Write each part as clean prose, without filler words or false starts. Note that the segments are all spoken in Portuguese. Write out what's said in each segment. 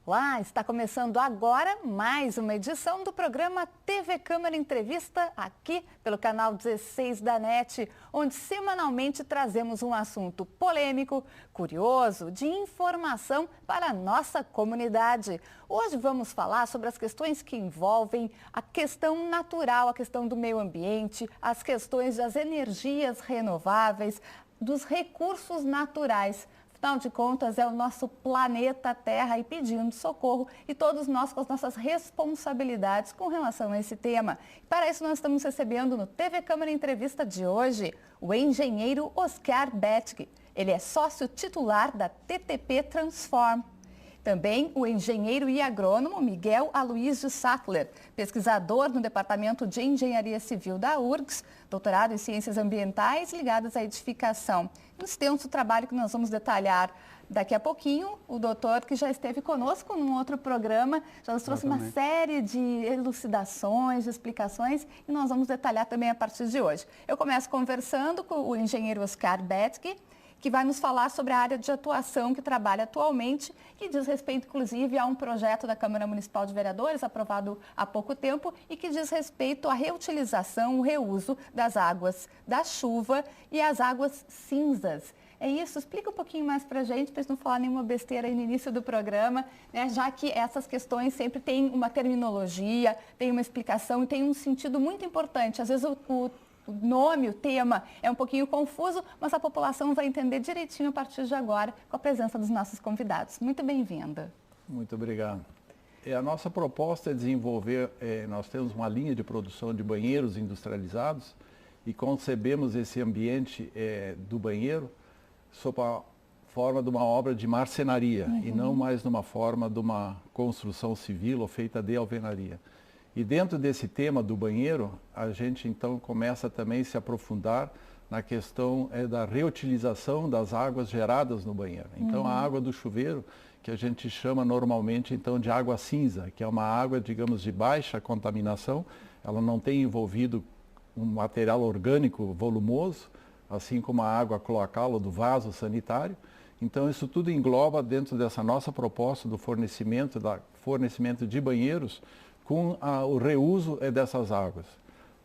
Olá, está começando agora mais uma edição do programa TV Câmara Entrevista, aqui pelo canal 16 da NET, onde semanalmente trazemos um assunto polêmico, curioso, de informação para a nossa comunidade. Hoje vamos falar sobre as questões que envolvem a questão natural, a questão do meio ambiente, as questões das energias renováveis, dos recursos naturais. Afinal de contas, é o nosso planeta Terra aí pedindo socorro e todos nós com as nossas responsabilidades com relação a esse tema. Para isso, nós estamos recebendo no TV Câmara Entrevista de hoje o engenheiro Oscar Betke. Ele é sócio titular da TTP Transform. Também o engenheiro e agrônomo Miguel Aloysio Sattler, pesquisador no Departamento de Engenharia Civil da URGS, doutorado em Ciências Ambientais ligadas à edificação. Um extenso trabalho que nós vamos detalhar daqui a pouquinho. O doutor, que já esteve conosco num outro programa, já nos trouxe uma série de elucidações, de explicações, e nós vamos detalhar também a partir de hoje. Eu começo conversando com o engenheiro Oscar Betke, que vai nos falar sobre a área de atuação que trabalha atualmente, que diz respeito, inclusive, a um projeto da Câmara Municipal de Vereadores, aprovado há pouco tempo, e que diz respeito à reutilização, o reuso das águas da chuva e as águas cinzas. É isso? Explica um pouquinho mais para a gente, para não falar nenhuma besteira aí no início do programa, né? Já que essas questões sempre têm uma terminologia, tem uma explicação e tem um sentido muito importante. Às vezes o nome, o tema é um pouquinho confuso, mas a população vai entender direitinho a partir de agora com a presença dos nossos convidados. Muito bem-vinda. Muito obrigado. A nossa proposta é desenvolver, nós temos uma linha de produção de banheiros industrializados e concebemos esse ambiente do banheiro sob a forma de uma obra de marcenaria e não mais numa forma de uma construção civil ou feita de alvenaria. E dentro desse tema do banheiro, a gente então começa também a se aprofundar na questão da reutilização das águas geradas no banheiro. Então a água do chuveiro, que a gente chama normalmente então de água cinza, que é uma água, digamos, de baixa contaminação, ela não tem envolvido um material orgânico volumoso, assim como a água cloacal ou do vaso sanitário. Então isso tudo engloba dentro dessa nossa proposta do fornecimento de banheiros, com o reuso dessas águas.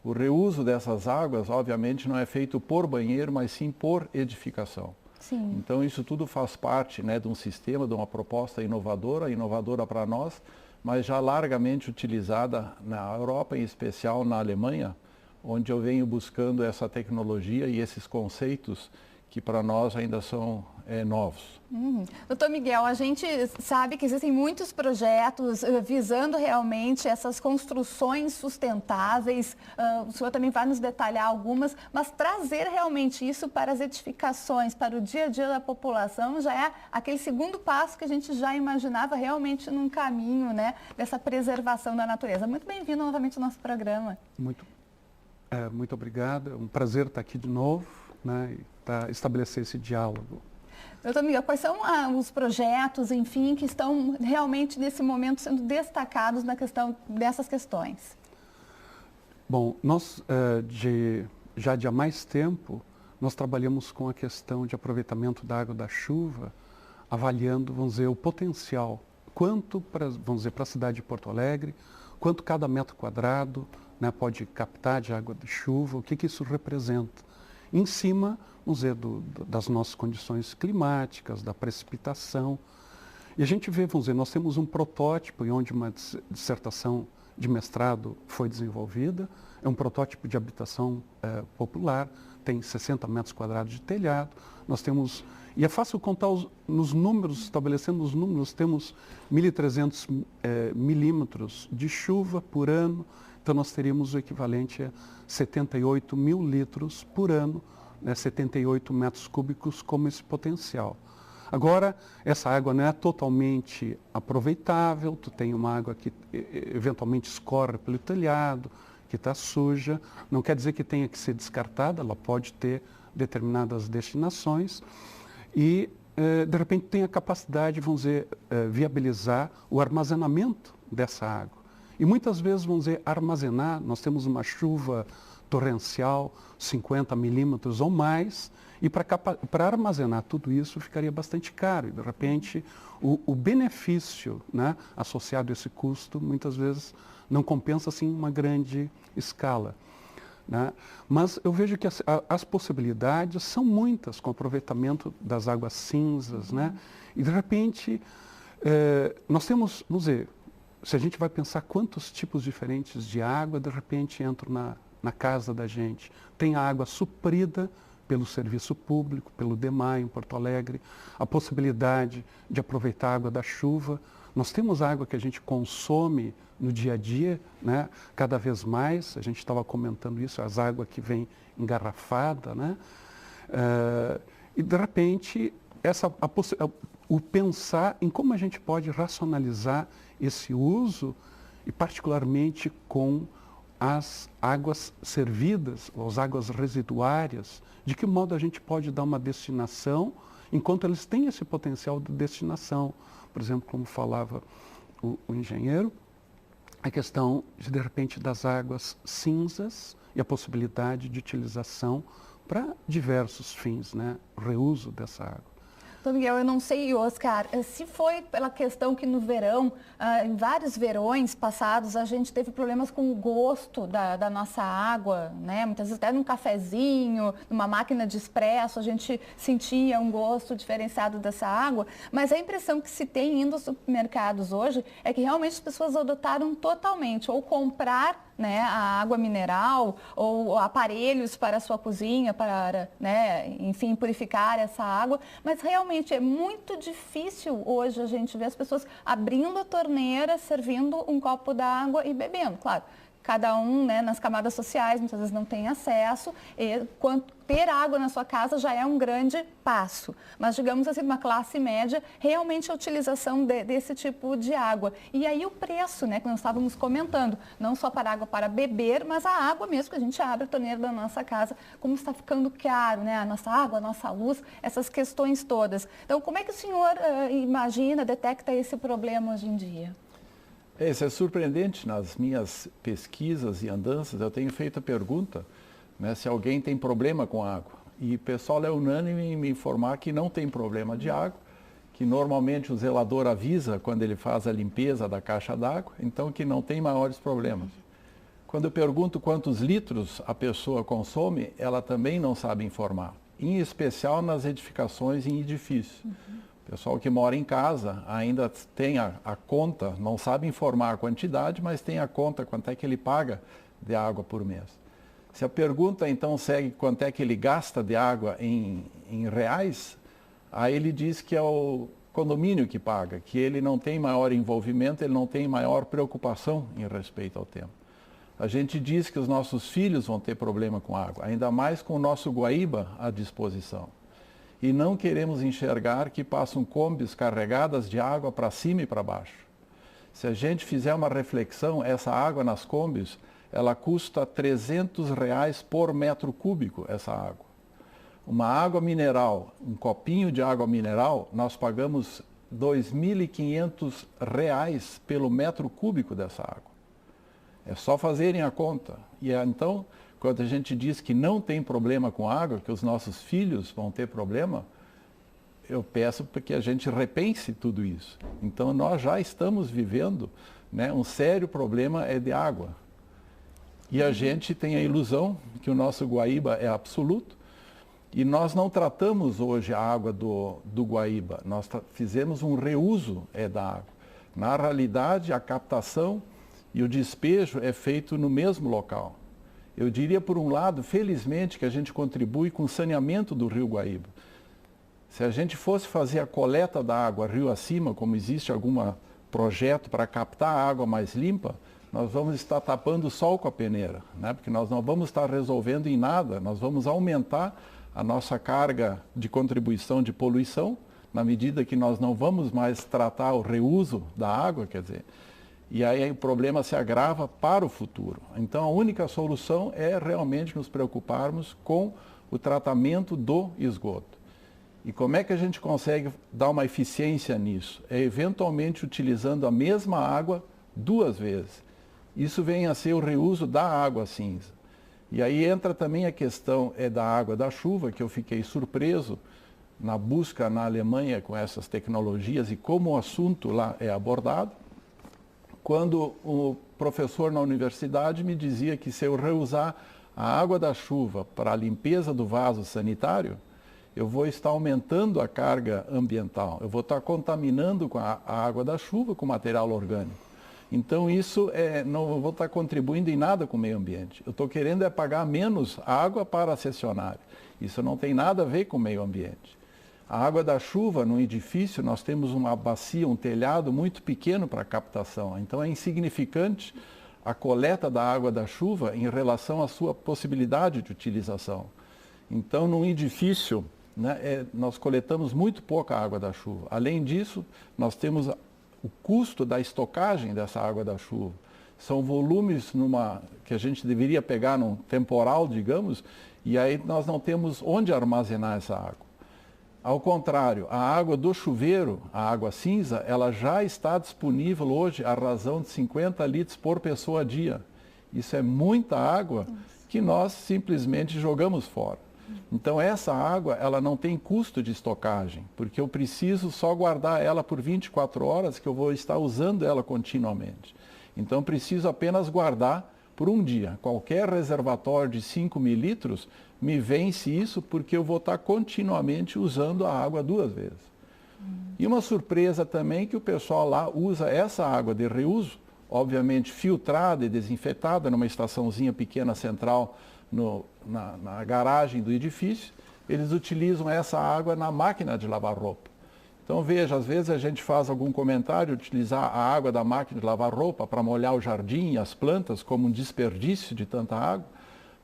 O reuso dessas águas, obviamente, não é feito por banheiro, mas sim por edificação. Sim. Então, isso tudo faz parte, né, de um sistema, de uma proposta inovadora para nós, mas já largamente utilizada na Europa, em especial na Alemanha, onde eu venho buscando essa tecnologia e esses conceitos que para nós ainda são novos. Doutor Miguel, a gente sabe que existem muitos projetos visando realmente essas construções sustentáveis. O senhor também vai nos detalhar algumas, mas trazer realmente isso para as edificações, para o dia a dia da população, já é aquele segundo passo que a gente já imaginava realmente num caminho, né, dessa preservação da natureza. Muito bem-vindo novamente ao nosso programa. Muito obrigado. É um prazer estar aqui de novo, né, e estabelecer esse diálogo. Doutor Miguel, quais são os projetos, enfim, que estão realmente nesse momento sendo destacados na questão dessas questões? Bom, nós já de há mais tempo, nós trabalhamos com a questão de aproveitamento da água da chuva, avaliando, vamos dizer, o potencial, quanto para a cidade de Porto Alegre, quanto cada metro quadrado, né, pode captar de água de chuva, o que isso representa. Em cima, vamos dizer, das nossas condições climáticas, da precipitação. E a gente vê, vamos dizer, nós temos um protótipo em onde uma dissertação de mestrado foi desenvolvida, é um protótipo de habitação popular, tem 60 metros quadrados de telhado, nós temos, e é fácil contar nos números, estabelecendo os números, temos 1.300 milímetros de chuva por ano, então nós teríamos o equivalente a 78 mil litros por ano, né, 78 metros cúbicos como esse potencial. Agora, essa água não é totalmente aproveitável, tu tem uma água que eventualmente escorre pelo telhado, que está suja, não quer dizer que tenha que ser descartada, ela pode ter determinadas destinações e, de repente, tem a capacidade, vamos dizer, viabilizar o armazenamento dessa água. E muitas vezes, vamos dizer, armazenar, nós temos uma chuva torrencial, 50 milímetros ou mais, e para armazenar tudo isso ficaria bastante caro. E, de repente, o benefício, né, associado a esse custo, muitas vezes não compensa assim uma grande escala. Né? Mas eu vejo que as possibilidades são muitas com o aproveitamento das águas cinzas. Né? E, de repente, nós temos, vamos dizer, se a gente vai pensar quantos tipos diferentes de água, de repente, entram na casa da gente. Tem a água suprida pelo serviço público, pelo DEMAI em Porto Alegre, a possibilidade de aproveitar a água da chuva. Nós temos água que a gente consome no dia a dia, né? Cada vez mais, a gente estava comentando isso, as águas que vêm engarrafada, né? E de repente, o pensar em como a gente pode racionalizar esse uso, e particularmente com as águas servidas, ou as águas residuárias, de que modo a gente pode dar uma destinação, enquanto eles têm esse potencial de destinação. Por exemplo, como falava o engenheiro, a questão, de repente, das águas cinzas e a possibilidade de utilização para diversos fins, né? O reuso dessa água. Então, Miguel, eu não sei, Oscar, se foi pela questão que no verão, em vários verões passados, a gente teve problemas com o gosto da nossa água, né? Muitas vezes até num cafezinho, numa máquina de expresso, a gente sentia um gosto diferenciado dessa água, mas a impressão que se tem indo aos supermercados hoje é que realmente as pessoas adotaram totalmente, ou comprar, né, a água mineral ou aparelhos para a sua cozinha, para, né, enfim, purificar essa água, mas realmente é muito difícil hoje a gente ver as pessoas abrindo a torneira, servindo um copo d'água e bebendo. Claro, cada um, né, nas camadas sociais muitas vezes não tem acesso, e ter água na sua casa já é um grande passo. Mas, digamos assim, uma classe média, realmente a utilização desse tipo de água. E aí o preço, né, que nós estávamos comentando, não só para água para beber, mas a água mesmo que a gente abre a torneira da nossa casa, como está ficando caro, né, a nossa água, a nossa luz, essas questões todas. Então, como é que o senhor imagina, detecta esse problema hoje em dia? Isso é surpreendente. Nas minhas pesquisas e andanças, eu tenho feito a pergunta, né, se alguém tem problema com água. E o pessoal é unânime em me informar que não tem problema de água, que normalmente o zelador avisa quando ele faz a limpeza da caixa d'água, então que não tem maiores problemas. Quando eu pergunto quantos litros a pessoa consome, ela também não sabe informar, em especial nas edificações em edifícios. O pessoal que mora em casa ainda tem a conta, não sabe informar a quantidade, mas tem a conta, quanto é que ele paga de água por mês. Se a pergunta então segue quanto é que ele gasta de água em reais, aí ele diz que é o condomínio que paga, que ele não tem maior envolvimento, ele não tem maior preocupação em respeito ao tema. A gente diz que os nossos filhos vão ter problema com água, ainda mais com o nosso Guaíba à disposição. E não queremos enxergar que passam combis carregadas de água para cima e para baixo. Se a gente fizer uma reflexão, essa água nas combis, ela custa R$300 por metro cúbico, essa água. Uma água mineral, um copinho de água mineral, nós pagamos R$2.500 pelo metro cúbico dessa água. É só fazerem a conta. E então, quando a gente diz que não tem problema com água, que os nossos filhos vão ter problema, eu peço para que a gente repense tudo isso. Então, nós já estamos vivendo, né, um sério problema de água. E a gente tem a ilusão que o nosso Guaíba é absoluto, e nós não tratamos hoje a água do Guaíba, nós fizemos um reuso da água. Na realidade, a captação e o despejo é feito no mesmo local. Eu diria, por um lado, felizmente, que a gente contribui com o saneamento do rio Guaíba. Se a gente fosse fazer a coleta da água rio acima, como existe algum projeto para captar a água mais limpa, nós vamos estar tapando o sol com a peneira, né? Porque nós não vamos estar resolvendo em nada, nós vamos aumentar a nossa carga de contribuição de poluição, na medida que nós não vamos mais tratar o reuso da água, quer dizer, e aí o problema se agrava para o futuro. Então, a única solução é realmente nos preocuparmos com o tratamento do esgoto. E como é que a gente consegue dar uma eficiência nisso? É eventualmente utilizando a mesma água 2 vezes. Isso vem a ser o reuso da água cinza. E aí entra também a questão da água da chuva, que eu fiquei surpreso na busca na Alemanha com essas tecnologias e como o assunto lá é abordado, quando o professor na universidade me dizia que se eu reusar a água da chuva para a limpeza do vaso sanitário, eu vou estar aumentando a carga ambiental, eu vou estar contaminando com a água da chuva com material orgânico. Então isso não vou estar contribuindo em nada com o meio ambiente. Eu estou querendo pagar menos água para a cessionária. Isso não tem nada a ver com o meio ambiente. A água da chuva no edifício, nós temos uma bacia, um telhado muito pequeno para captação. Então é insignificante a coleta da água da chuva em relação à sua possibilidade de utilização. Então num edifício, né, nós coletamos muito pouca água da chuva. Além disso, nós temos o custo da estocagem dessa água da chuva. São volumes que a gente deveria pegar num temporal, digamos, e aí nós não temos onde armazenar essa água. Ao contrário, a água do chuveiro, a água cinza, ela já está disponível hoje à razão de 50 litros por pessoa a dia. Isso é muita água que nós simplesmente jogamos fora. Então essa água, ela não tem custo de estocagem, porque eu preciso só guardar ela por 24 horas, que eu vou estar usando ela continuamente. Então preciso apenas guardar por um dia. Qualquer reservatório de 5.000 litros me vence isso, porque eu vou estar continuamente usando a água 2 vezes. E uma surpresa também que o pessoal lá usa essa água de reuso, obviamente filtrada e desinfetada numa estaçãozinha pequena central na garagem do edifício. Eles utilizam essa água na máquina de lavar roupa. Então veja, às vezes a gente faz algum comentário, utilizar a água da máquina de lavar roupa para molhar o jardim e as plantas como um desperdício de tanta água,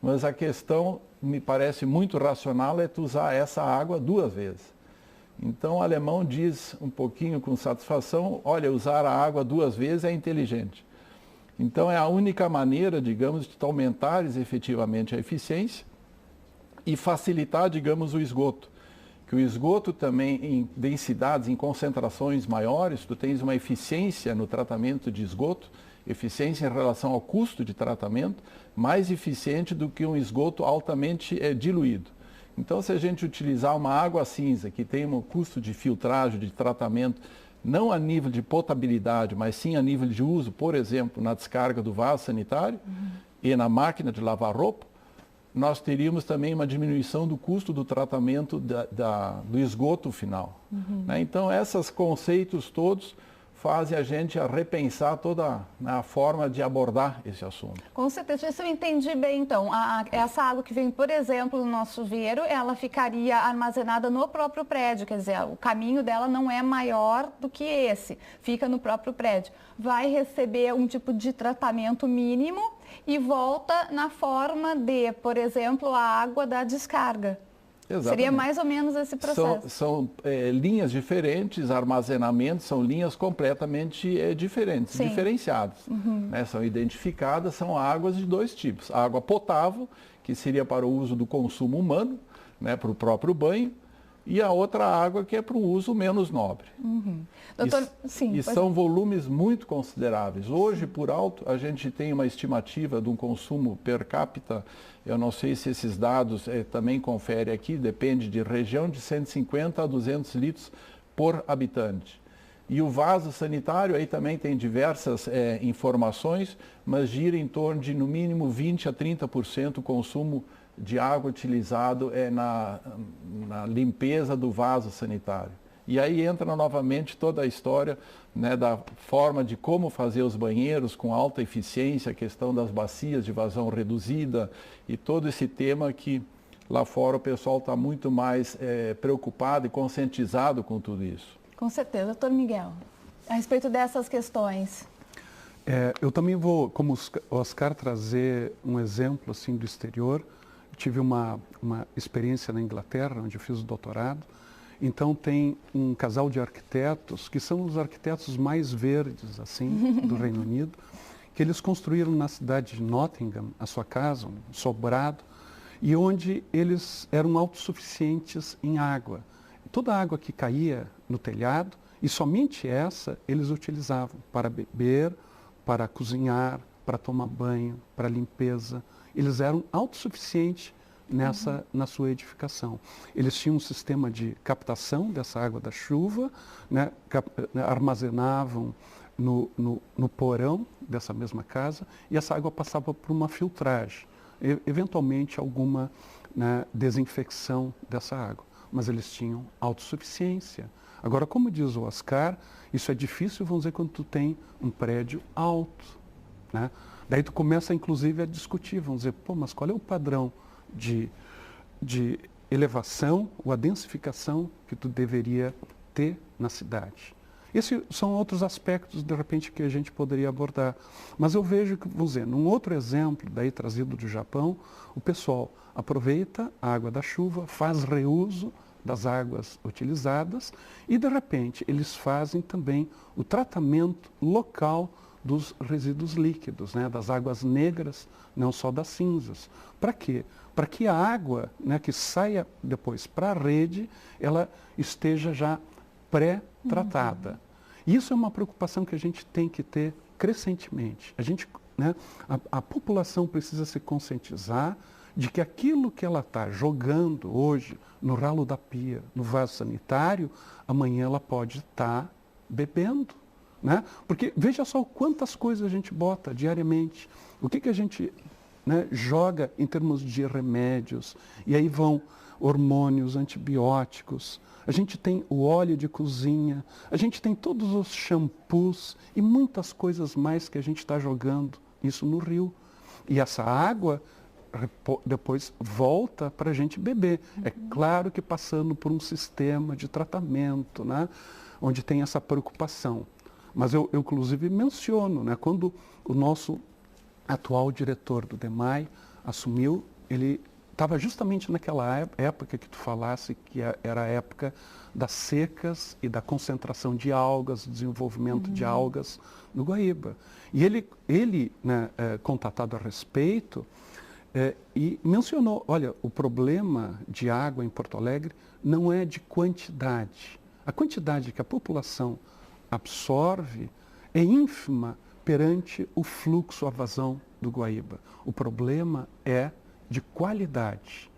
mas a questão, me parece muito racional, é tu usar essa água 2 vezes. Então o alemão diz um pouquinho com satisfação, olha, usar a água 2 vezes é inteligente. Então é a única maneira, digamos, de aumentar efetivamente a eficiência e facilitar, digamos, o esgoto. Que o esgoto também em densidades, em concentrações maiores, tu tens uma eficiência no tratamento de esgoto, eficiência em relação ao custo de tratamento, mais eficiente do que um esgoto altamente diluído. Então se a gente utilizar uma água cinza, que tem um custo de filtragem, de tratamento, não a nível de potabilidade, mas sim a nível de uso, por exemplo, na descarga do vaso sanitário e na máquina de lavar roupa, nós teríamos também uma diminuição do custo do tratamento do esgoto final. Né? Então, esses conceitos todos fazem a gente a repensar toda a forma de abordar esse assunto. Com certeza, isso eu entendi bem. Então, essa água que vem, por exemplo, no nosso chuveiro, ela ficaria armazenada no próprio prédio, quer dizer, o caminho dela não é maior do que esse, fica no próprio prédio. Vai receber um tipo de tratamento mínimo e volta na forma de, por exemplo, a água da descarga. Exatamente. Seria mais ou menos esse processo. São linhas diferentes, armazenamentos, são linhas completamente diferentes, diferenciadas. Né? São identificadas, são águas de 2 tipos. A água potável, que seria para o uso do consumo humano, né, para o próprio banho, e a outra água que é para o uso menos nobre. Doutor, e são volumes muito consideráveis. Hoje, por alto, a gente tem uma estimativa de um consumo per capita, eu não sei se esses dados também confere aqui, depende de região, de 150 a 200 litros por habitante. E o vaso sanitário, aí também tem diversas informações, mas gira em torno de, no mínimo, 20 a 30% o consumo de água utilizado na limpeza do vaso sanitário. E aí entra novamente toda a história, né, da forma de como fazer os banheiros com alta eficiência, a questão das bacias de vazão reduzida e todo esse tema que lá fora o pessoal está muito mais preocupado e conscientizado com tudo isso. Com certeza. Doutor Miguel, a respeito dessas questões. Eu também vou, como o Oscar, trazer um exemplo assim do exterior. Tive uma experiência na Inglaterra, onde eu fiz o doutorado. Então tem um casal de arquitetos, que são os arquitetos mais verdes assim do Reino Unido, que eles construíram na cidade de Nottingham a sua casa, um sobrado, e onde eles eram autossuficientes em água. Toda a água que caía no telhado, e somente essa, eles utilizavam para beber, para cozinhar, para tomar banho, para limpeza. Eles eram autossuficientes na sua edificação. Eles tinham um sistema de captação dessa água da chuva, né, armazenavam no porão dessa mesma casa e essa água passava por uma filtragem, eventualmente alguma, né, desinfecção dessa água. Mas eles tinham autossuficiência. Agora, como diz o Oscar, isso é difícil, vamos dizer, quando tu tem um prédio alto, né? Daí tu começa, inclusive, a discutir, vamos dizer, pô, mas qual é o padrão de elevação ou a densificação que tu deveria ter na cidade? Esses são outros aspectos, de repente, que a gente poderia abordar. Mas eu vejo que, vamos dizer, num outro exemplo, daí trazido do Japão, o pessoal aproveita a água da chuva, faz reuso das águas utilizadas e, de repente, eles fazem também o tratamento local dos resíduos líquidos, né, das águas negras, não só das cinzas. Para quê? Para que a água, né, que saia depois para a rede, ela esteja já pré-tratada. Isso é uma preocupação que a gente tem que ter crescentemente. A gente, né, a população precisa se conscientizar de que aquilo que ela está jogando hoje no ralo da pia, no vaso sanitário, amanhã ela pode estar bebendo. Né? Porque veja só quantas coisas a gente bota diariamente. O que a gente, né, joga em termos de remédios. E aí vão hormônios, antibióticos. A gente tem o óleo de cozinha. A gente tem todos os shampoos e muitas coisas mais que a gente está jogando isso no rio. E essa água depois volta para a gente beber. É claro que passando por um sistema de tratamento, né, onde tem essa preocupação. Mas eu inclusive menciono, né, quando o nosso atual diretor do DEMAI assumiu, ele estava justamente naquela época que tu falasse, que era a época das secas e da concentração de algas, desenvolvimento de algas no Guaíba. E ele né, contatado a respeito, e mencionou, olha, o problema de água em Porto Alegre não é de quantidade. A quantidade que a população absorve é ínfima perante o fluxo, a vazão do Guaíba. O problema é de qualidade.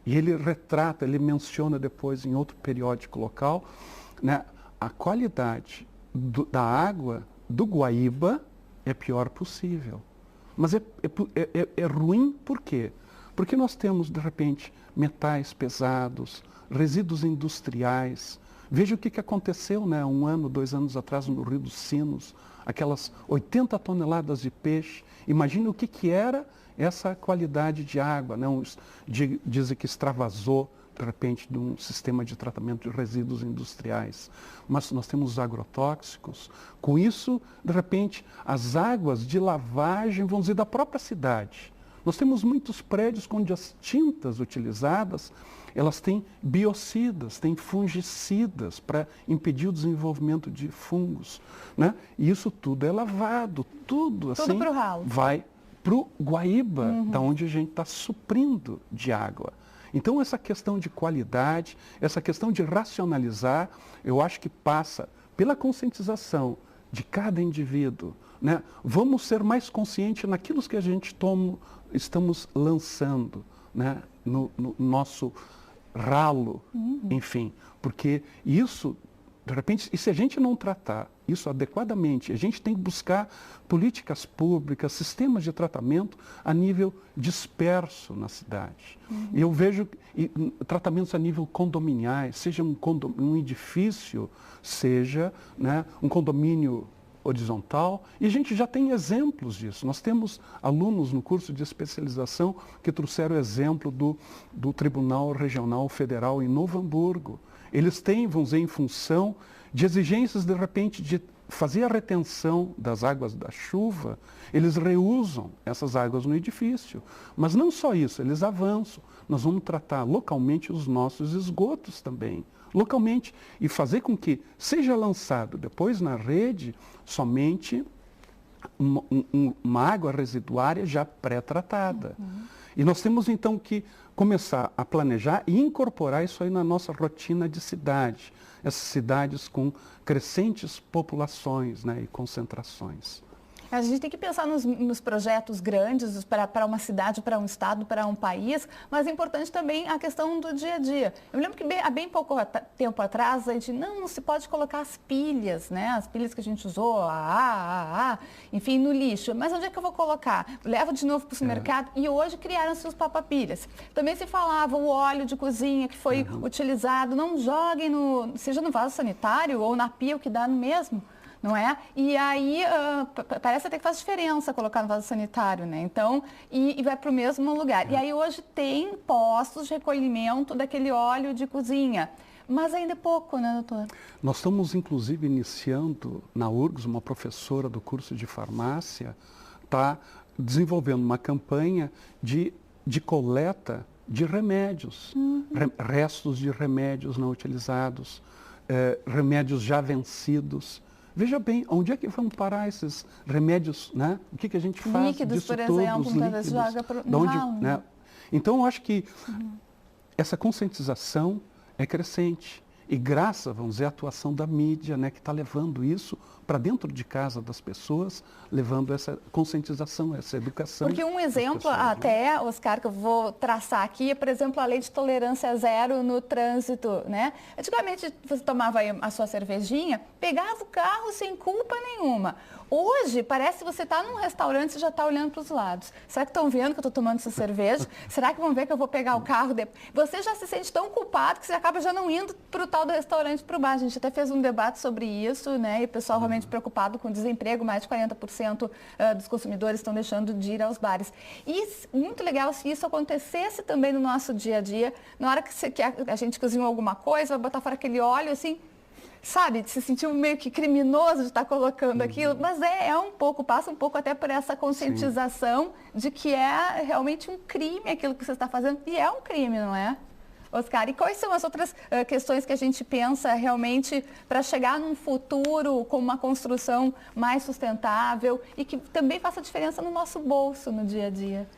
E ele retrata, ele menciona depois em outro periódico local, né, a qualidade da água do Guaíba é pior possível. Mas é ruim por quê? Porque nós temos, de repente, metais pesados, resíduos industriais. Veja o que aconteceu, né, 1 ano, 2 anos atrás no Rio dos Sinos, aquelas 80 toneladas de peixe. Imagine o que era essa qualidade de água, né? Dizem que extravasou, de repente, de um sistema de tratamento de resíduos industriais. Mas nós temos os agrotóxicos. Com isso, de repente, as águas de lavagem, vamos dizer, da própria cidade. Nós temos muitos prédios onde as tintas utilizadas, elas têm biocidas, têm fungicidas para impedir o desenvolvimento de fungos. Né? E isso tudo é lavado, tudo assim pro ralo. Vai para o Guaíba, da onde a gente está suprindo de água. Então, essa questão de qualidade, essa questão de racionalizar, eu acho que passa pela conscientização de cada indivíduo. Né? Vamos ser mais conscientes naquilo que a gente estamos lançando, né, no nosso ralo, enfim. Porque isso, de repente, e se a gente não tratar isso adequadamente, a gente tem que buscar políticas públicas, sistemas de tratamento a nível disperso na cidade. E eu vejo tratamentos a nível condominiais, seja um edifício, seja, né, um condomínio horizontal, e a gente já tem exemplos disso. Nós temos alunos no curso de especialização que trouxeram o exemplo do Tribunal Regional Federal em Novo Hamburgo. Eles têm, vamos dizer, em função de exigências, de repente, de fazer a retenção das águas da chuva, eles reusam essas águas no edifício. Mas não só isso, eles avançam. Nós vamos tratar localmente os nossos esgotos também. Localmente, e fazer com que seja lançado depois na rede somente uma água residuária já pré-tratada. E nós temos então que começar a planejar e incorporar isso aí na nossa rotina de cidade. Essas cidades com crescentes populações, né, e concentrações. A gente tem que pensar nos projetos grandes para uma cidade, para um estado, para um país, mas é importante também a questão do dia a dia. Eu me lembro que há bem pouco tempo atrás a gente não se pode colocar as pilhas, né? As pilhas que a gente usou, enfim, no lixo. Mas onde é que eu vou colocar? Levo de novo para o supermercado e hoje criaram-se os papapilhas. Também se falava o óleo de cozinha que foi utilizado, não joguem seja no vaso sanitário ou na pia, o que dá no mesmo. Não é? E aí parece até que faz diferença colocar no vaso sanitário, né? Então, e vai para o mesmo lugar. E aí hoje tem postos de recolhimento daquele óleo de cozinha. Mas ainda é pouco, né, doutor? Nós estamos, inclusive, iniciando na URGS, uma professora do curso de farmácia está desenvolvendo uma campanha de coleta de remédios, restos de remédios não utilizados, remédios já vencidos. Veja bem, onde é que vão parar esses remédios, né? O que a gente faz líquidos, disso por todos, exemplo, líquidos, joga no ralo, né? Então, eu acho que essa conscientização é crescente. E graças, vamos dizer, à atuação da mídia, né, que está levando isso para dentro de casa das pessoas, levando essa conscientização, essa educação. Porque um exemplo até, Oscar, que eu vou traçar aqui, é, por exemplo, a lei de tolerância zero no trânsito, né? Antigamente, você tomava aí a sua cervejinha, pegava o carro sem culpa nenhuma. Hoje, parece que você está num restaurante e já está olhando para os lados. Será que estão vendo que eu estou tomando essa cerveja? Será que vão ver que eu vou pegar o carro depois? Você já se sente tão culpado que você acaba já não indo para o tal do restaurante, para o bar. A gente até fez um debate sobre isso, né? E o pessoal realmente preocupado com o desemprego, mais de 40% dos consumidores estão deixando de ir aos bares. E muito legal se isso acontecesse também no nosso dia a dia, na hora que a gente cozinhou alguma coisa, vai botar fora aquele óleo, assim, sabe, se sentiu meio que criminoso de estar colocando aquilo, mas passa um pouco até por essa conscientização de que é realmente um crime aquilo que você está fazendo, e é um crime, não é? Oscar, e quais são as outras questões que a gente pensa realmente para chegar num futuro com uma construção mais sustentável e que também faça diferença no nosso bolso no dia a dia?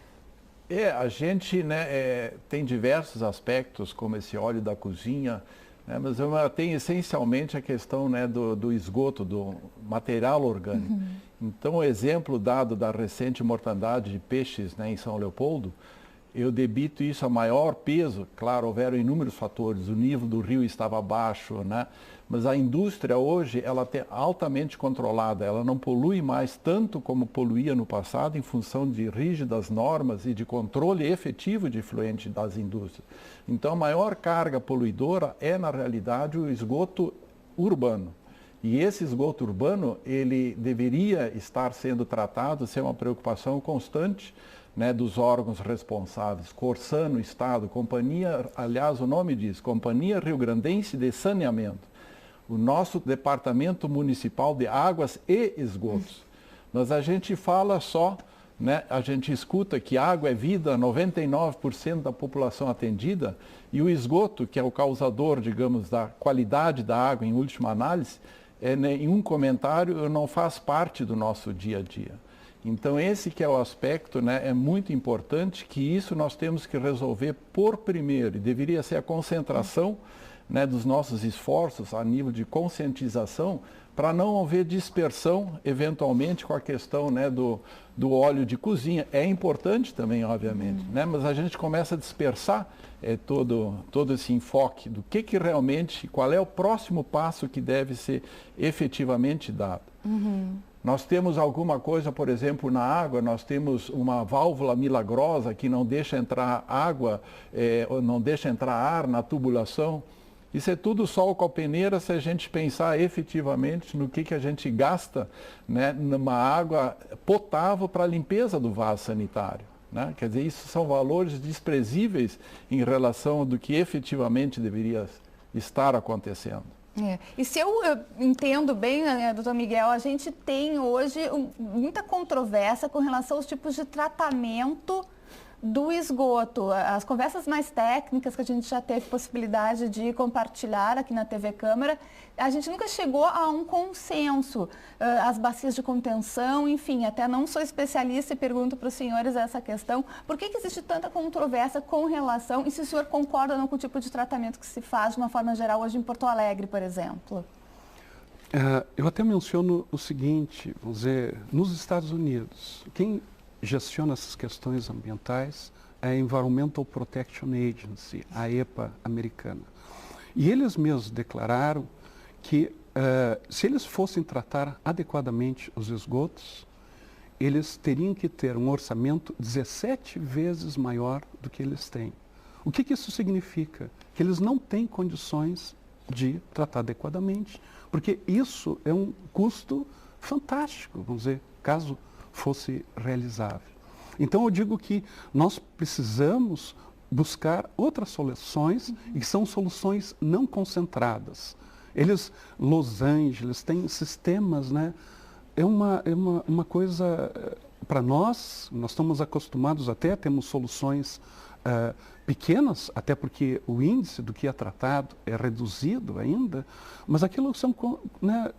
A gente, né, tem diversos aspectos, como esse óleo da cozinha, né, mas tem essencialmente a questão, né, do esgoto, do material orgânico. Então, o exemplo dado da recente mortandade de peixes, né, em São Leopoldo, eu debito isso a maior peso. Claro, houveram inúmeros fatores, o nível do rio estava baixo, né? Mas a indústria hoje, ela é altamente controlada, ela não polui mais tanto como poluía no passado em função de rígidas normas e de controle efetivo de efluente das indústrias. Então, a maior carga poluidora é, na realidade, o esgoto urbano. E esse esgoto urbano, ele deveria estar sendo tratado, ser uma preocupação constante, né, dos órgãos responsáveis, Corsã, Estado, Companhia, aliás, o nome diz, Companhia Rio Grandense de Saneamento, o nosso Departamento Municipal de Águas e Esgotos. Mas a gente fala só, né, a gente escuta que água é vida, 99% da população atendida, e o esgoto, que é o causador, digamos, da qualidade da água em última análise, em um comentário, não faz parte do nosso dia a dia. Então, esse que é o aspecto, né, é muito importante, que isso nós temos que resolver por primeiro, e deveria ser a concentração, né, dos nossos esforços a nível de conscientização, para não haver dispersão, eventualmente, com a questão, né, do óleo de cozinha. É importante também, obviamente, né, mas a gente começa a dispersar todo esse enfoque do que realmente, qual é o próximo passo que deve ser efetivamente dado. Nós temos alguma coisa, por exemplo, na água, nós temos uma válvula milagrosa que não deixa entrar água, não deixa entrar ar na tubulação. Isso é tudo sol com a peneira se a gente pensar efetivamente no que a gente gasta, né, numa água potável para a limpeza do vaso sanitário, né? Quer dizer, isso são valores desprezíveis em relação do que efetivamente deveria estar acontecendo. E se eu entendo bem, né, doutor Miguel, a gente tem hoje muita controvérsia com relação aos tipos de tratamento do esgoto. As conversas mais técnicas que a gente já teve possibilidade de compartilhar aqui na TV Câmara, a gente nunca chegou a um consenso. As bacias de contenção, enfim, até não sou especialista e pergunto para os senhores essa questão. Por que existe tanta controvérsia com relação, e se o senhor concorda ou não com o tipo de tratamento que se faz de uma forma geral hoje em Porto Alegre, por exemplo? Eu até menciono o seguinte, vamos dizer, nos Estados Unidos, quem gestiona essas questões ambientais é a Environmental Protection Agency, a EPA americana. E eles mesmos declararam que se eles fossem tratar adequadamente os esgotos, eles teriam que ter um orçamento 17 vezes maior do que eles têm. O que isso significa? Que eles não têm condições de tratar adequadamente, porque isso é um custo fantástico, vamos dizer, caso fosse realizável. Então eu digo que nós precisamos buscar outras soluções, e que são soluções não concentradas. Los Angeles tem sistemas, né? É uma coisa, para nós estamos acostumados até, temos soluções pequenas, até porque o índice do que é tratado é reduzido ainda, mas aquilo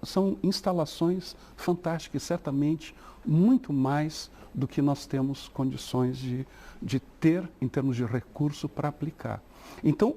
são instalações fantásticas, certamente muito mais do que nós temos condições de ter em termos de recurso para aplicar. Então,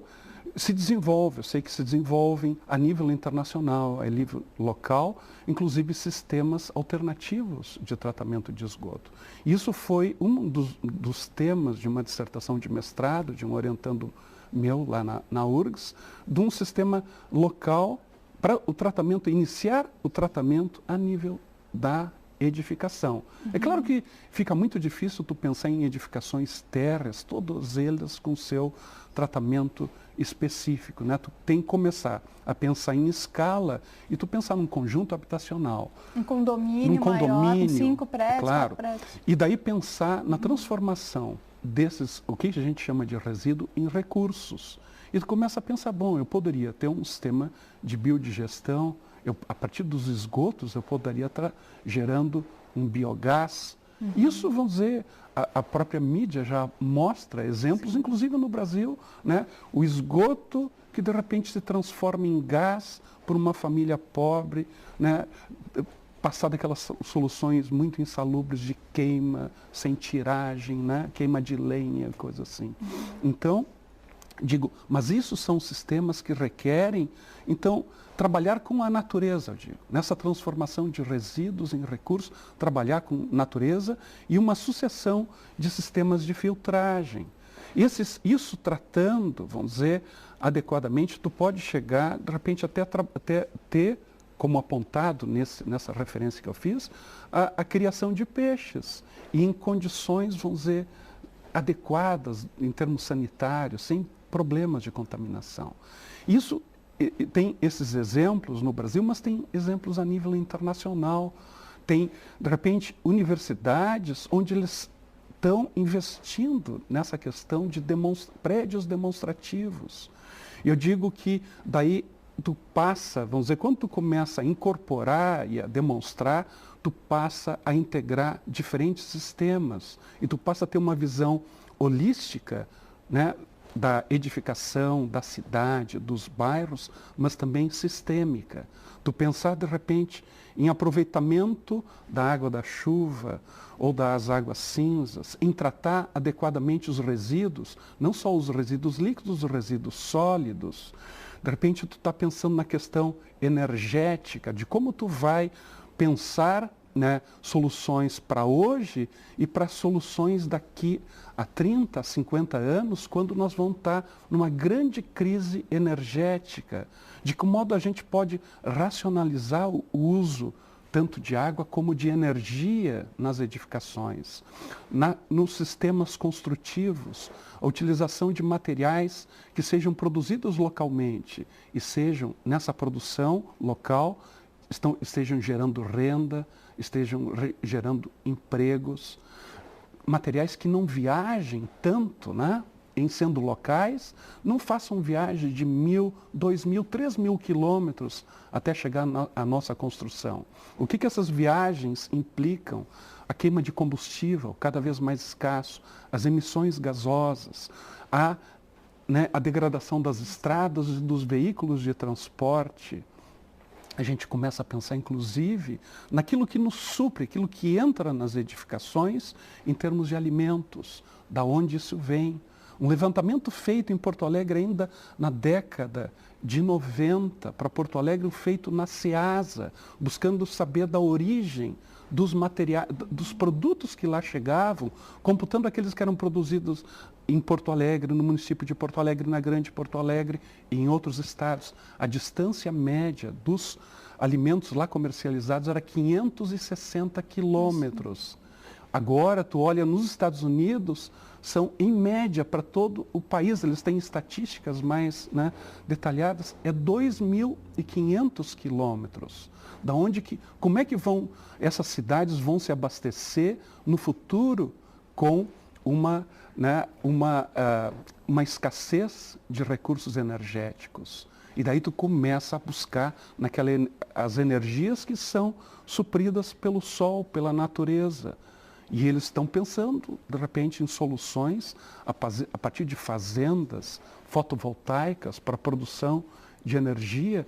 se desenvolve, eu sei que se desenvolvem a nível internacional, a nível local, inclusive sistemas alternativos de tratamento de esgoto. Isso foi um dos temas de uma dissertação de mestrado, de um orientando meu lá na URGS, de um sistema local para o tratamento, iniciar o tratamento a nível da edificação. É claro que fica muito difícil tu pensar em edificações térreas, todas elas com seu tratamento específico, né? Tu tem que começar a pensar em escala e tu pensar num conjunto habitacional. Um condomínio maior, com 5 prédios, claro. 4 prédios. E daí pensar na transformação desses, o que a gente chama de resíduo, em recursos. E tu começa a pensar, bom, eu poderia ter um sistema de biodigestão, a partir dos esgotos eu poderia estar gerando um biogás. Isso, vamos dizer, a própria mídia já mostra exemplos, inclusive no Brasil, né? O esgoto que de repente se transforma em gás por uma família pobre, né? Passar daquelas soluções muito insalubres de queima, sem tiragem, né? Queima de lenha, coisa assim. Então, digo, mas isso são sistemas que requerem, então, trabalhar com a natureza, eu digo, nessa transformação de resíduos em recursos, trabalhar com natureza e uma sucessão de sistemas de filtragem. Isso tratando, vamos dizer, adequadamente, tu pode chegar, de repente, até ter, como apontado nessa referência que eu fiz, a criação de peixes, e em condições, vamos dizer, adequadas em termos sanitários, sem problemas de contaminação. Isso tem esses exemplos no Brasil, mas tem exemplos a nível internacional. Tem, de repente, universidades onde eles estão investindo nessa questão de prédios demonstrativos. Eu digo que daí tu passa, vamos dizer, quando tu começa a incorporar e a demonstrar, tu passa a integrar diferentes sistemas e tu passa a ter uma visão holística, né, da edificação, da cidade, dos bairros, mas também sistêmica. Tu pensar, de repente, em aproveitamento da água da chuva ou das águas cinzas, em tratar adequadamente os resíduos, não só os resíduos líquidos, os resíduos sólidos. De repente, tu está pensando na questão energética, de como tu vai pensar, né, soluções para hoje e para soluções daqui a 30, 50 anos, quando nós vamos estar numa grande crise energética. De que modo a gente pode racionalizar o uso tanto de água como de energia nas edificações, nos sistemas construtivos, a utilização de materiais que sejam produzidos localmente e sejam, nessa produção local, estejam gerando renda, estejam gerando empregos, materiais que não viajem tanto, né? Em sendo locais, não façam viagem de 1.000, 2.000, 3.000 quilômetros até chegar à nossa construção. O que essas viagens implicam? A queima de combustível cada vez mais escasso, as emissões gasosas, a degradação das estradas e dos veículos de transporte. A gente começa a pensar, inclusive, naquilo que nos supre, aquilo que entra nas edificações em termos de alimentos, da onde isso vem. Um levantamento feito em Porto Alegre ainda na década de 90, para Porto Alegre, feito na SEASA, buscando saber da origem dos materiais, dos produtos que lá chegavam, computando aqueles que eram produzidos em Porto Alegre, no município de Porto Alegre, na Grande Porto Alegre e em outros estados. A distância média dos alimentos lá comercializados era 560 quilômetros. Agora, tu olha nos Estados Unidos, são em média para todo o país, eles têm estatísticas mais, né, detalhadas, é 2.500 quilômetros. Da onde que, como é que essas cidades vão se abastecer no futuro com uma escassez de recursos energéticos? E daí tu começa a buscar as energias que são supridas pelo sol, pela natureza. E eles estão pensando, de repente, em soluções a partir de fazendas fotovoltaicas para a produção de energia.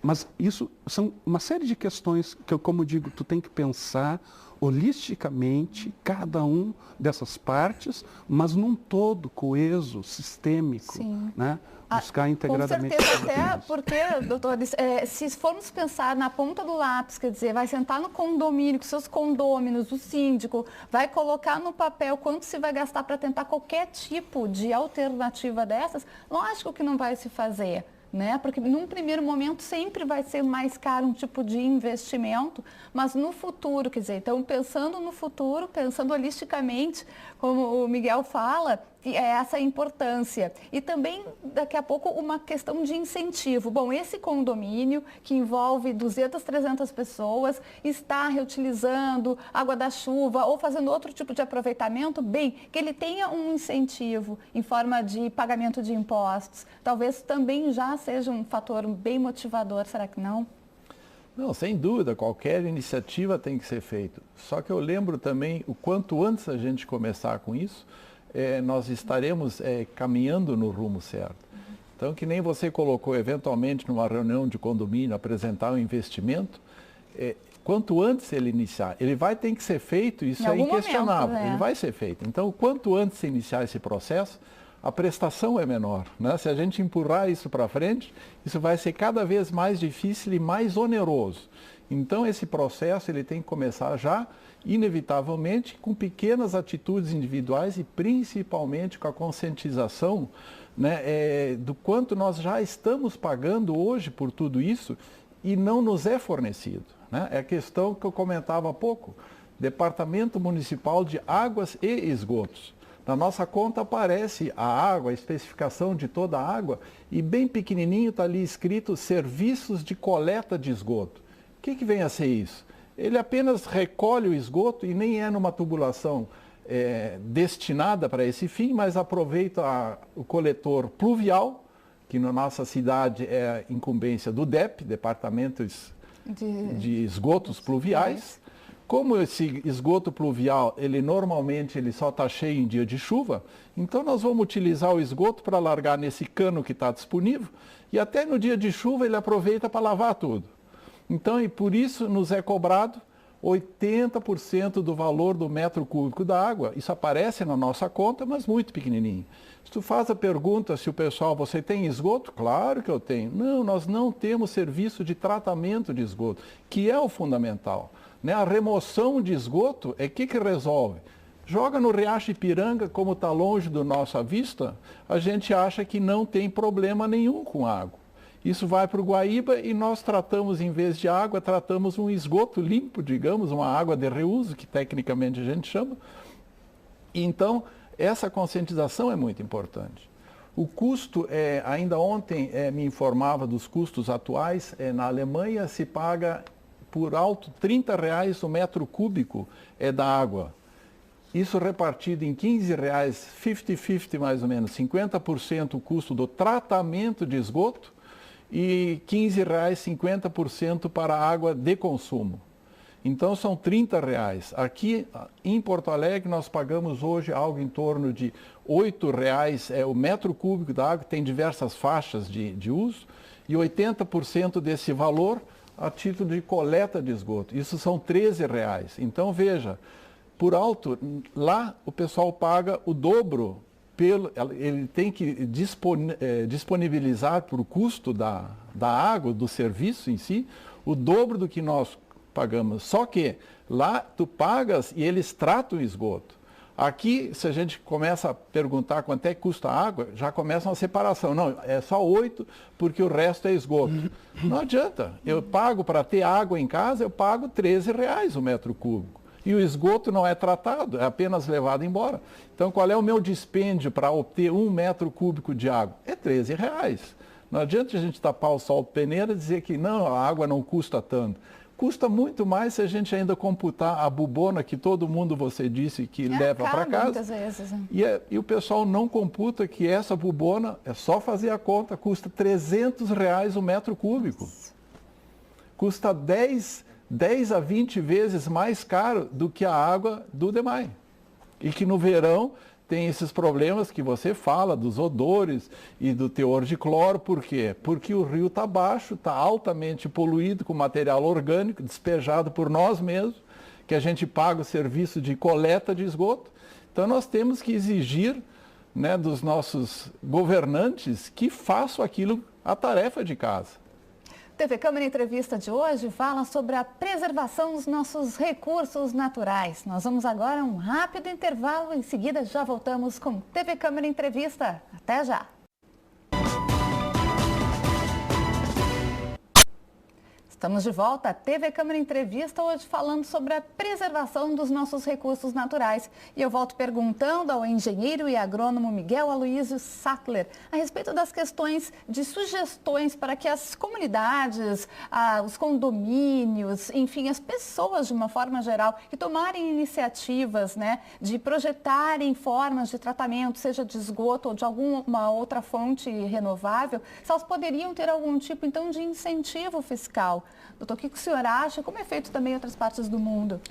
Mas isso são uma série de questões que, como digo, tu tem que pensar holisticamente cada um dessas partes, mas num todo coeso, sistêmico, né? Buscar integradamente. Com certeza, até porque, doutores, se formos pensar na ponta do lápis, quer dizer, vai sentar no condomínio, com seus condôminos, o síndico, vai colocar no papel quanto se vai gastar para tentar qualquer tipo de alternativa dessas, lógico que não vai se fazer. Né? Porque num primeiro momento sempre vai ser mais caro um tipo de investimento, mas no futuro, quer dizer, então pensando no futuro, pensando holisticamente, como o Miguel fala, é essa a importância. E também, daqui a pouco, uma questão de incentivo. Bom, esse condomínio, que envolve 200, 300 pessoas, está reutilizando água da chuva ou fazendo outro tipo de aproveitamento, bem, que ele tenha um incentivo em forma de pagamento de impostos. Talvez também já seja um fator bem motivador, será que não? Não, sem dúvida, qualquer iniciativa tem que ser feita. Só que eu lembro também, o quanto antes a gente começar com isso, nós estaremos caminhando no rumo certo. Então, que nem você colocou, eventualmente, numa reunião de condomínio, apresentar um investimento, quanto antes ele iniciar, ele vai ter que ser feito, isso é inquestionável, ele vai ser feito. Então, quanto antes se iniciar esse processo, a prestação é menor, né? Se a gente empurrar isso para frente, isso vai ser cada vez mais difícil e mais oneroso. Então, esse processo ele tem que começar já, inevitavelmente, com pequenas atitudes individuais e principalmente com a conscientização, né, do quanto nós já estamos pagando hoje por tudo isso e não nos é fornecido. Né? É a questão que eu comentava há pouco, Departamento Municipal de Águas e Esgotos. Na nossa conta aparece a água, a especificação de toda a água, e bem pequenininho está ali escrito serviços de coleta de esgoto. O que vem a ser isso? Ele apenas recolhe o esgoto e nem é numa tubulação destinada para esse fim, mas aproveita o coletor pluvial, que na nossa cidade é a incumbência do DEP, Departamento de Esgotos Pluviais. Como esse esgoto pluvial, normalmente ele só está cheio em dia de chuva, então nós vamos utilizar o esgoto para largar nesse cano que está disponível e até no dia de chuva ele aproveita para lavar tudo. Então, e por isso nos é cobrado 80% do valor do metro cúbico da água. Isso aparece na nossa conta, mas muito pequenininho. Se tu faz a pergunta se o pessoal, você tem esgoto? Claro que eu tenho. Não, nós não temos serviço de tratamento de esgoto, que é o fundamental. Né? A remoção de esgoto é o que resolve? Joga no Riacho Ipiranga, como está longe da nossa vista, a gente acha que não tem problema nenhum com água. Isso vai para o Guaíba e nós tratamos, em vez de água, tratamos um esgoto limpo, digamos, uma água de reuso, que tecnicamente a gente chama. Então, essa conscientização é muito importante. O custo, ainda ontem me informava dos custos atuais, na Alemanha se paga por alto R$30 o metro cúbico da água. Isso repartido em R$15, 50-50 mais ou menos, 50% o custo do tratamento de esgoto e R$15, 50% para a água de consumo. Então são R$30. Aqui em Porto Alegre nós pagamos hoje algo em torno de R$8 o metro cúbico da água, tem diversas faixas de uso, e 80% desse valor a título de coleta de esgoto. Isso são R$13. Então veja, por alto, lá o pessoal paga o dobro ele tem que disponibilizar para o custo da água, do serviço em si, o dobro do que nós pagamos. Só que lá tu pagas e eles tratam o esgoto. Aqui, se a gente começa a perguntar quanto é que custa a água, já começa uma separação. Não, é só 8 porque o resto é esgoto. Não adianta. Eu pago para ter água em casa, eu pago R$13 o metro cúbico. E o esgoto não é tratado, é apenas levado embora. Então, qual é o meu dispêndio para obter 1 metro cúbico de água? É R$13. Não adianta a gente tapar o sol de peneira e dizer que não, a água não custa tanto. Custa muito mais se a gente ainda computar a bubona que todo mundo, você disse, que leva para casa. Muitas vezes. E o pessoal não computa que essa bubona, é só fazer a conta, custa R$300 o metro cúbico. Custa 10 a 20 vezes mais caro do que a água do DEMAI. E que no verão tem esses problemas que você fala, dos odores e do teor de cloro. Por quê? Porque o rio está baixo, está altamente poluído com material orgânico, despejado por nós mesmos, que a gente paga o serviço de coleta de esgoto. Então nós temos que exigir, né, dos nossos governantes que façam a tarefa de casa. TV Câmara Entrevista de hoje fala sobre a preservação dos nossos recursos naturais. Nós vamos agora a um rápido intervalo, em seguida já voltamos com TV Câmara Entrevista. Até já! Estamos de volta à TV Câmara Entrevista, hoje falando sobre a preservação dos nossos recursos naturais. E eu volto perguntando ao engenheiro e agrônomo Miguel Aloysio Sackler a respeito das questões de sugestões para que as comunidades, os condomínios, enfim, as pessoas de uma forma geral, que tomarem iniciativas, né, de projetarem formas de tratamento, seja de esgoto ou de alguma outra fonte renovável, se elas poderiam ter algum tipo, então, de incentivo fiscal. Doutor, o que o senhor acha? Como é feito também em outras partes do mundo?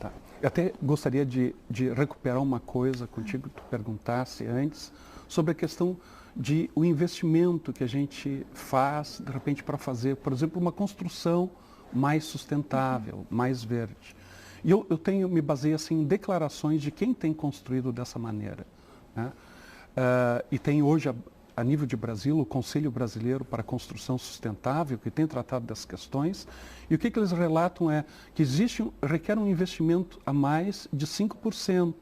Tá. Eu até gostaria de recuperar uma coisa contigo que tu perguntasse antes, sobre a questão de o investimento que a gente faz, de repente, para fazer, por exemplo, uma construção mais sustentável, mais verde. E eu me baseio assim, em declarações de quem tem construído dessa maneira, né? E tem hoje, a nível de Brasil, o Conselho Brasileiro para a Construção Sustentável, que tem tratado dessas questões, e o que eles relatam é que requer um investimento a mais de 5%,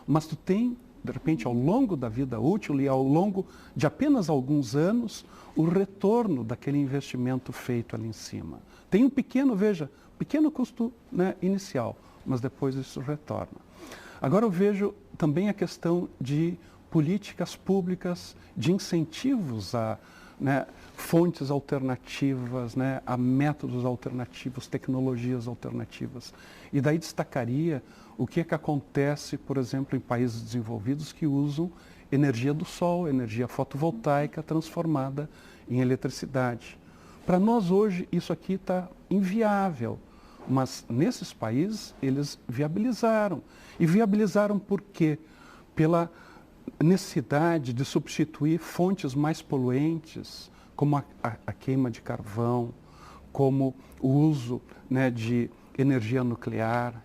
mas tu tem, de repente, ao longo da vida útil e ao longo de apenas alguns anos, o retorno daquele investimento feito ali em cima. Tem um pequeno custo, né, inicial, mas depois isso retorna. Agora eu vejo também a questão de políticas públicas de incentivos a, né, fontes alternativas, né, a métodos alternativos, tecnologias alternativas. E daí destacaria o que acontece, por exemplo, em países desenvolvidos que usam energia do sol, energia fotovoltaica transformada em eletricidade. Para nós hoje isso aqui está inviável, mas nesses países eles viabilizaram. E viabilizaram por quê? Pela necessidade de substituir fontes mais poluentes, como a queima de carvão, como o uso, né, de energia nuclear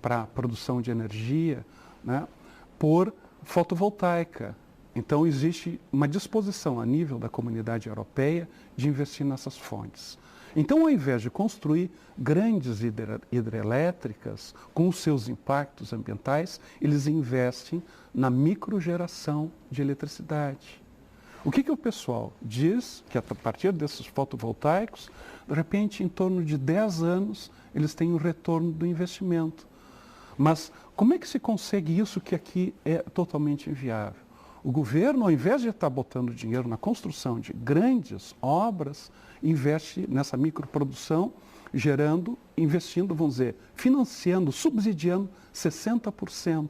para a produção de energia, né, por fotovoltaica. Então existe uma disposição a nível da comunidade europeia de investir nessas fontes. Então, ao invés de construir grandes hidrelétricas com os seus impactos ambientais, eles investem na microgeração de eletricidade. O que o pessoal diz? Que a partir desses fotovoltaicos, de repente, em torno de 10 anos, eles têm o retorno do investimento. Mas como é que se consegue isso que aqui é totalmente inviável? O governo, ao invés de estar botando dinheiro na construção de grandes obras, investe nessa microprodução, investindo, vamos dizer, financiando, subsidiando 60%.